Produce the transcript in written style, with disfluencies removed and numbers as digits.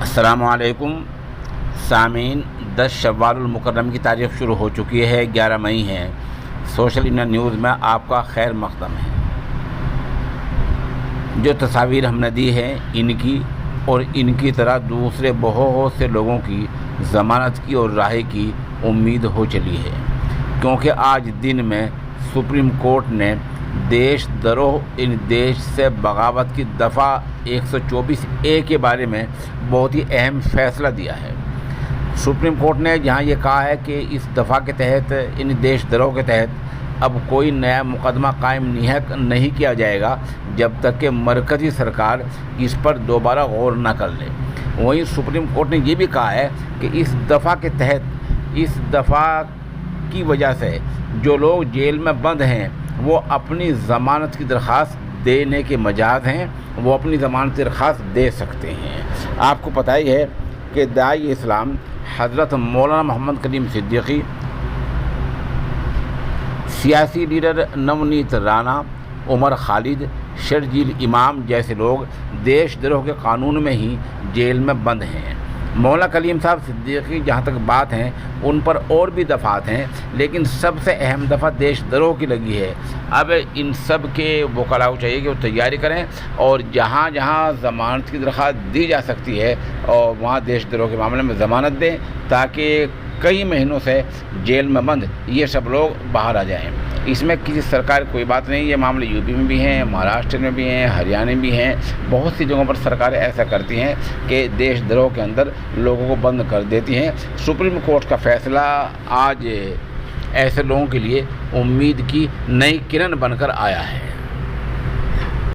السلام علیکم سامعین، 10 شوال المکرم کی تاریخ شروع ہو چکی ہے، 11 مئی ہے۔ سوشل انڈیا نیوز میں آپ کا خیر مقدم ہے۔ جو تصاویر ہم نے دی ہیں ان کی اور ان کی طرح دوسرے بہت سے لوگوں کی ضمانت کی اور رہائی کی امید ہو چلی ہے، کیونکہ آج دن میں سپریم کورٹ نے دیش دروہ ان دیش سے بغاوت کی دفعہ 124A کے بارے میں بہت ہی اہم فیصلہ دیا ہے۔ سپریم کورٹ نے جہاں یہ کہا ہے کہ اس دفعہ کے تحت ان دیش دروہ کے تحت اب کوئی نیا مقدمہ قائم نہیں کیا جائے گا جب تک کہ مرکزی سرکار اس پر دوبارہ غور نہ کر لے۔ وہیں سپریم کورٹ نے یہ بھی کہا ہے کہ اس دفعہ کے تحت اس دفعہ کی وجہ سے جو لوگ جیل میں بند ہیں وہ اپنی ضمانت کی درخواست دینے کے مجاز ہیں، وہ اپنی ضمانت کی درخواست دے سکتے ہیں۔ آپ کو پتہ ہی ہے کہ داعی اسلام حضرت مولانا محمد کلیم صدیقی، سیاسی لیڈر نونیت رانا، عمر خالد، شرجیل امام جیسے لوگ دیش دروہ کے قانون میں ہی جیل میں بند ہیں۔ مولانا کلیم صاحب صدیقی جہاں تک بات ہیں ان پر اور بھی دفعات ہیں، لیکن سب سے اہم دفعہ دیش دروہ کی لگی ہے۔ اب ان سب کے وکلاء کو چاہیے کہ وہ تیاری کریں اور جہاں جہاں ضمانت کی درخواست دی جا سکتی ہے اور وہاں دیش دروہ کے معاملے میں ضمانت دیں، تاکہ کئی مہینوں سے جیل میں بند یہ سب لوگ باہر آ جائیں۔ اس میں کسی سرکار کوئی بات نہیں، یہ معاملے یو پی میں بھی ہیں، مہاراشٹر میں بھی ہیں، ہریانہ میں بھی ہیں، بہت سی جگہوں پر سرکاریں ایسا کرتی ہیں کہ دیش دروہ کے اندر لوگوں کو بند کر دیتی ہیں۔ سپریم کورٹ کا فیصلہ آج ایسے لوگوں کے لیے امید کی نئی کرن بن کر آیا ہے۔